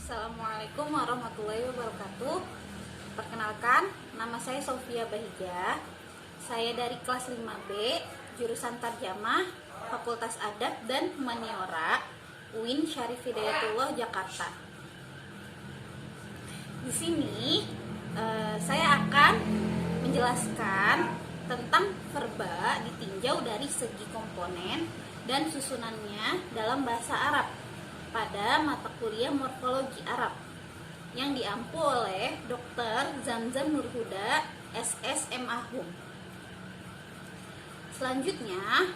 Assalamualaikum warahmatullahi wabarakatuh. Perkenalkan, nama saya Sofia Bahija. Saya dari kelas 5B, jurusan Tarjamah, Fakultas Adab dan Humaniora, UIN Syarif Hidayatullah, Jakarta. Di sini saya akan menjelaskan tentang verba ditinjau dari segi komponen dan susunannya dalam bahasa Arab pada mata kuliah morfologi Arab yang diampu oleh Dr. Zamzam Nurhuda, SSMA Hum. Selanjutnya,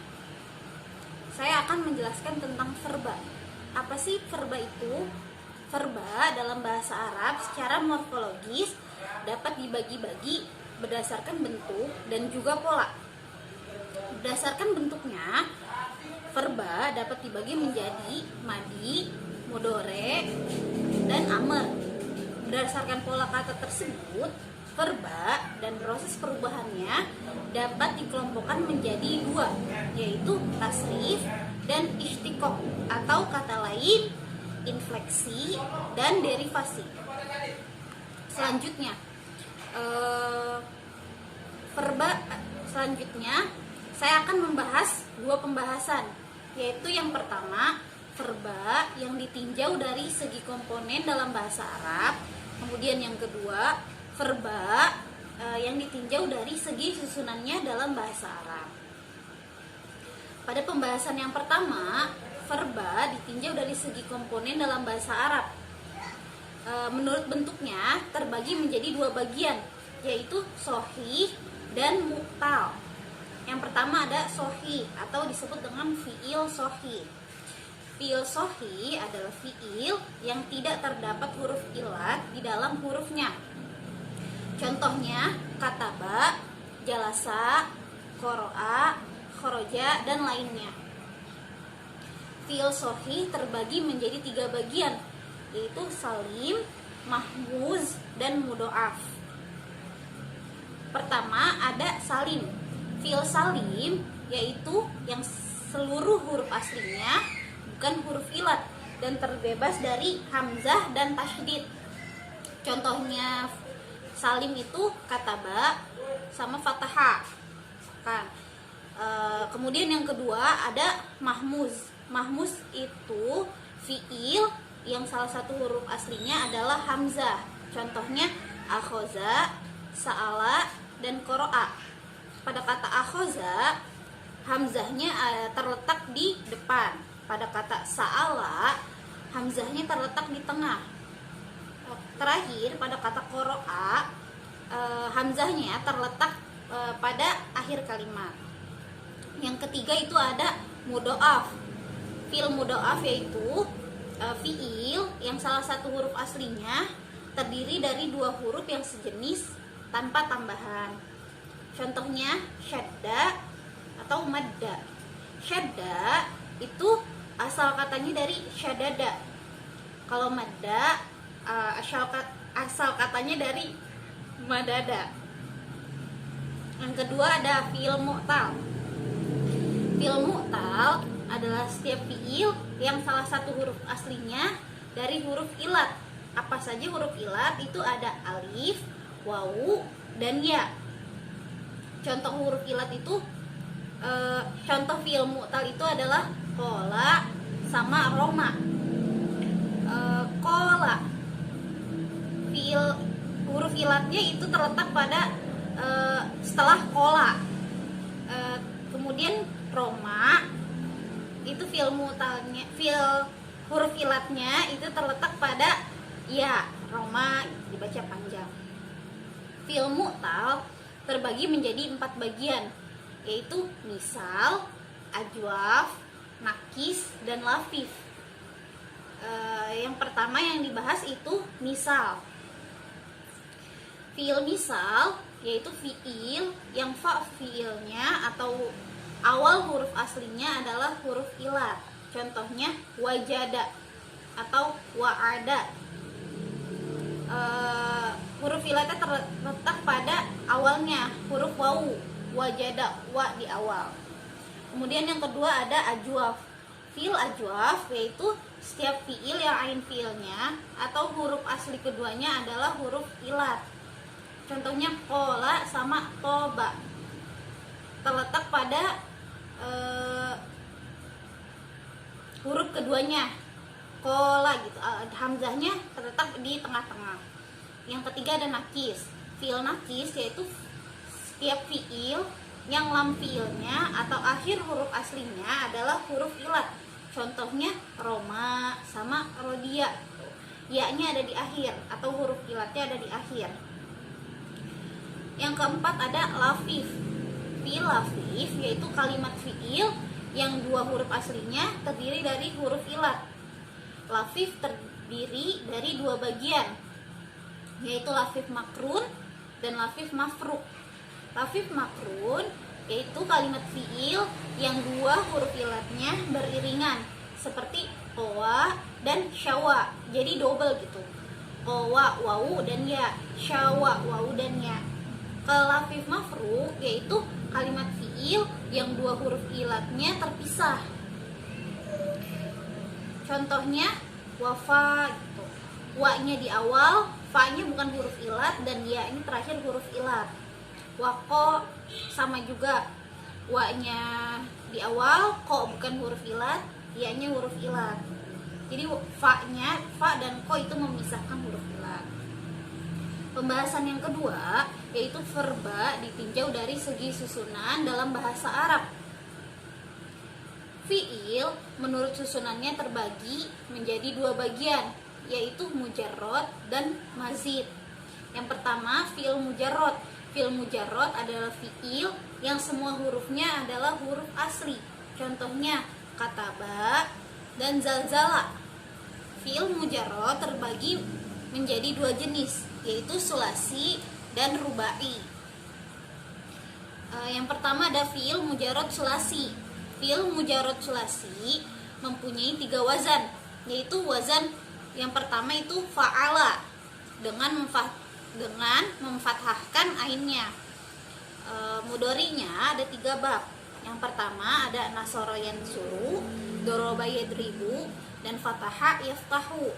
saya akan menjelaskan tentang verba. Apa sih verba itu? Verba dalam bahasa Arab secara morfologis dapat dibagi-bagi berdasarkan bentuk dan juga pola. Berdasarkan bentuknya, verba dapat dibagi menjadi madi, mudhore, dan amr. Berdasarkan pola kata tersebut, verba dan proses perubahannya dapat dikelompokkan menjadi dua, yaitu tasrif dan istiqoq, atau kata lain infleksi dan derivasi. Selanjutnya, saya akan membahas dua pembahasan, yaitu yang pertama, verba yang ditinjau dari segi komponen dalam bahasa Arab. Kemudian yang kedua, verba yang ditinjau dari segi susunannya dalam bahasa Arab. Pada pembahasan yang pertama, verba ditinjau dari segi komponen dalam bahasa Arab. Menurut bentuknya terbagi menjadi dua bagian, yaitu sahih dan mu'tal. Yang pertama ada sahih atau disebut dengan fi'il sahih. Fi'il sahih adalah fi'il yang tidak terdapat huruf ilat di dalam hurufnya. Contohnya kataba, jalasa, qara'a, kharaja, dan lainnya. Fi'il sahih terbagi menjadi tiga bagian, yaitu salim, mahmuz, dan mudhoaf. Pertama ada salim. Fi'il salim yaitu yang seluruh huruf aslinya bukan huruf ilat dan terbebas dari hamzah dan tasydid. Contohnya salim itu kataba sama fathah. Kan. Kemudian yang kedua ada mahmuz. Mahmuz itu fi'il yang salah satu huruf aslinya adalah hamzah. Contohnya akhoza, sa'ala, dan qara'a. Pada kata akhoza, hamzahnya terletak di depan. Pada kata sa'ala, hamzahnya terletak di tengah. Terakhir, pada kata qara'a, hamzahnya terletak pada akhir kalimat. Yang ketiga itu ada mudhoaf. Fi'il mudhoaf yaitu fi'il yang salah satu huruf aslinya terdiri dari dua huruf yang sejenis tanpa tambahan. Contohnya syadda atau madda. Syadda itu asal katanya dari syadada. Kalau madda asal katanya dari madada. Yang kedua ada fi'il mu'tal. Fi'il mu'tal adalah setiap fi'il yang salah satu huruf aslinya dari huruf ilat. Apa saja huruf ilat? Itu ada alif, wawu, dan ya. Contoh huruf ilat itu, contoh fi'il mu'tal itu adalah qola sama roma. Qola, fi'il huruf ilatnya itu terletak pada setelah qola. Kemudian roma itu fi'il mu'talnya, fi'il huruf ilatnya itu terletak pada ya, roma dibaca panjang. Fi'il mu'tal terbagi menjadi 4 bagian, yaitu misal, ajwaf, nakis, dan lafif. Yang pertama yang dibahas itu misal. Fi'il misal yaitu fi'il yang fa fi'ilnya atau awal huruf aslinya adalah huruf ilat. Contohnya wajada atau wa'ada. Huruf ilatnya terletak pada awalnya, huruf wawu, wajada, wa di awal. Kemudian yang kedua ada ajwaf. Fiil ajwaf yaitu setiap fiil yang ain fiilnya atau huruf asli keduanya adalah huruf ilat. Contohnya qola sama toba, terletak pada huruf keduanya, qola gitu, hamzahnya terletak di tengah-tengah. Yang ketiga ada nakis. Fiil nakis yaitu setiap fiil yang lam fiilnya atau akhir huruf aslinya adalah huruf ilat. Contohnya Roma sama Rodia, ya-nya ada di akhir atau huruf ilatnya ada di akhir. Yang keempat ada lafif. Fiil lafif yaitu kalimat fiil yang dua huruf aslinya terdiri dari huruf ilat. Lafif terdiri dari dua bagian, yaitu lafif makrun dan lafif mafruk. Lafif makrun yaitu kalimat fiil yang dua huruf ilatnya beriringan, seperti kowa dan syawa, jadi double gitu. Kowa wawu dan ya, syawa wawu dan ya. Kalau lafif mafruk yaitu kalimat fiil yang dua huruf ilatnya terpisah. Contohnya wafa gitu, wa-nya di awal, fa-nya bukan huruf ilat, dan ya ini terakhir huruf ilat. Wako sama juga, wa-nya di awal, ko bukan huruf ilat, ya-nya huruf ilat. Jadi fa-nya, fa dan ko itu memisahkan huruf ilat. Pembahasan yang kedua yaitu verba ditinjau dari segi susunan dalam bahasa Arab. Fiil menurut susunannya terbagi menjadi dua bagian, yaitu mujarrad dan mazid. Yang pertama, fiil mujarrad. Fiil mujarrad adalah fiil yang semua hurufnya adalah huruf asli. Contohnya kataba dan zalzala. Fiil mujarrad terbagi menjadi dua jenis, yaitu sulasi dan rubai. Yang pertama ada fiil mujarrad sulasi. Fiil mujarrad sulasi mempunyai tiga wazan, yaitu wazan yang pertama itu fa'ala dengan memfathahkan ainnya. Mudhari'nya ada tiga bab. Yang pertama ada nasara yansuru, doroba yadribu, dan fataha yaftahu.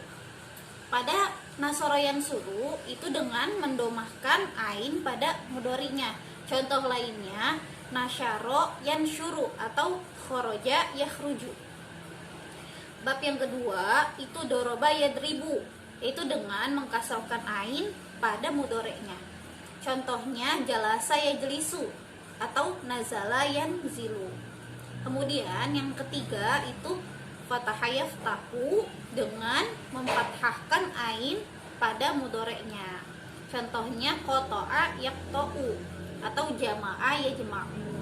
Pada nasara yansuru itu dengan mendomahkan ain pada mudhari'nya. Contoh lainnya nasyaro yansyuru atau khoroja yakhruju. Bab yang kedua itu doroba yadribu, yaitu dengan mengkasrahkan ain pada mudhari'nya. Contohnya jalasa yajlisu atau nazala yanzilu. Kemudian yang ketiga itu fataha yaftahu dengan memfathahkan ain pada mudhari'nya. Contohnya qata'a yaqta'u atau jama'a yajma'u.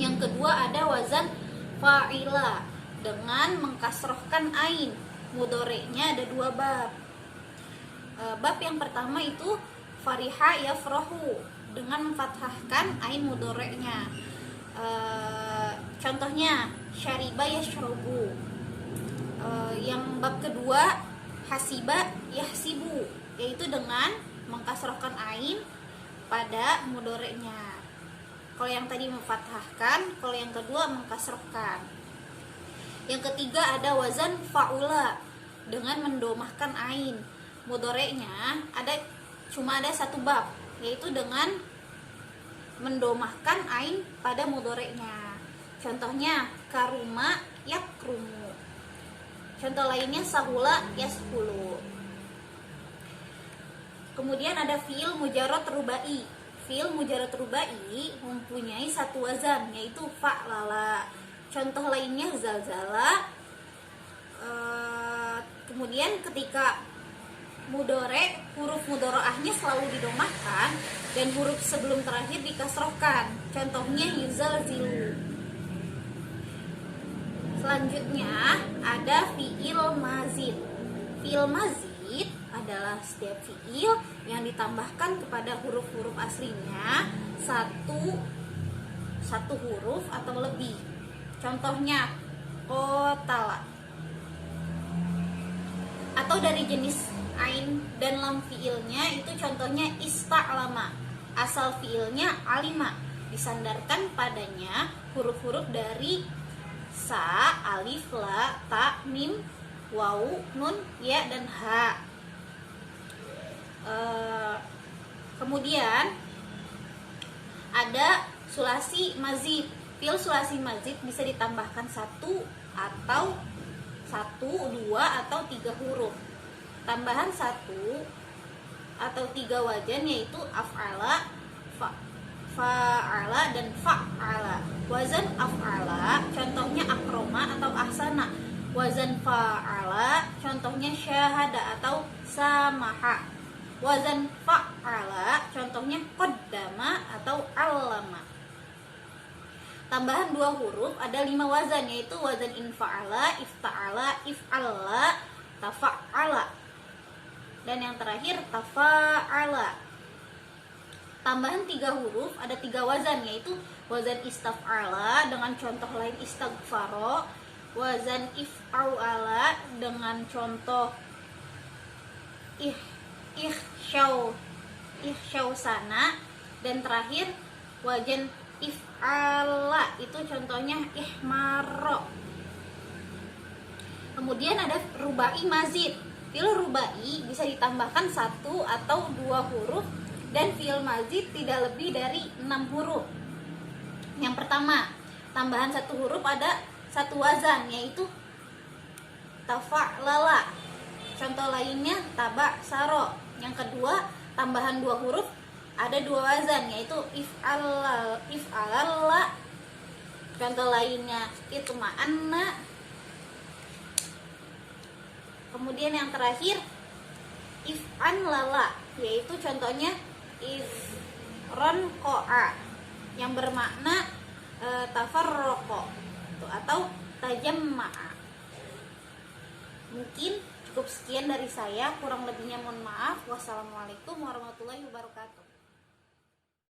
Yang kedua ada wazan fa'ila dengan mengkasrohkan ain. Mudhari'nya ada dua bab. Bab yang pertama itu fariha yafrahu dengan memfathahkan ain mudhari'nya. Contohnya syariba yashrabu. Yang bab kedua hasiba yahsibu, yaitu dengan mengkasrohkan ain pada mudhari'nya. Kalau yang tadi memfathahkan, kalau yang kedua mengkasrohkan. Yang ketiga ada wazan fa'ula dengan mendomahkan ain. Mudhari'nya cuma ada satu bab, yaitu dengan mendomahkan ain pada mudhari'nya. Contohnya karuma yakrumu. Contoh lainnya sahula yashulu. Kemudian ada fiil mujarrad rubai. Fiil mujarrad rubai mempunyai satu wazan, yaitu fa'lala. Contoh lainnya zalzala. Kemudian ketika mudhari, huruf mudharaahnya selalu didomahkan dan huruf sebelum terakhir dikasrohkan. Contohnya yuzalzilu. Selanjutnya ada fiil mazid. Fiil mazid adalah setiap fiil yang ditambahkan kepada huruf-huruf aslinya satu huruf atau lebih. Contohnya qotala. Atau dari jenis ain dan lam fiilnya itu contohnya ista'lama. Asal fiilnya alima, disandarkan padanya huruf-huruf dari sa, alif, la, ta, mim, waw, nun, ya, dan ha. Kemudian ada sulasi mazid. Fiil sulasi mazid bisa ditambahkan satu, dua, atau tiga huruf. Tambahan satu atau tiga wajan yaitu af'ala, fa'ala, dan fa'ala. Wazan af'ala contohnya akroma atau ahsana. Wazan fa'ala contohnya syahada atau samaha. Wazan fa'ala contohnya qaddama atau allama. Tambahan dua huruf ada 5 wazan yaitu wazan infa'ala, ifta'ala, if'alla, tafa'ala. Dan yang terakhir tafa'ala. Tambahan 3 huruf ada 3 wazan yaitu wazan istaf'ala dengan contoh lain istaghfaro, wazan if'ala dengan contoh ihsyaw sana, dan terakhir wazan if'ala itu contohnya ihmaro. Kemudian ada rubai mazid. Fiil rubai bisa ditambahkan 1 atau 2 huruf dan fiil mazid tidak lebih dari 6 huruf. Yang pertama, tambahan 1 huruf ada 1 wazan yaitu tafa'lala. Contoh lainnya taba saro. Yang kedua, tambahan 2 huruf ada 2 wazan yaitu if'alalla. Contoh lainnya itma'anna. Kemudian yang terakhir if'anlala, yaitu contohnya ifronqo'a yang bermakna tafarroko atau tajamma'a. Mungkin cukup sekian dari saya, kurang lebihnya mohon maaf. Wassalamualaikum warahmatullahi wabarakatuh.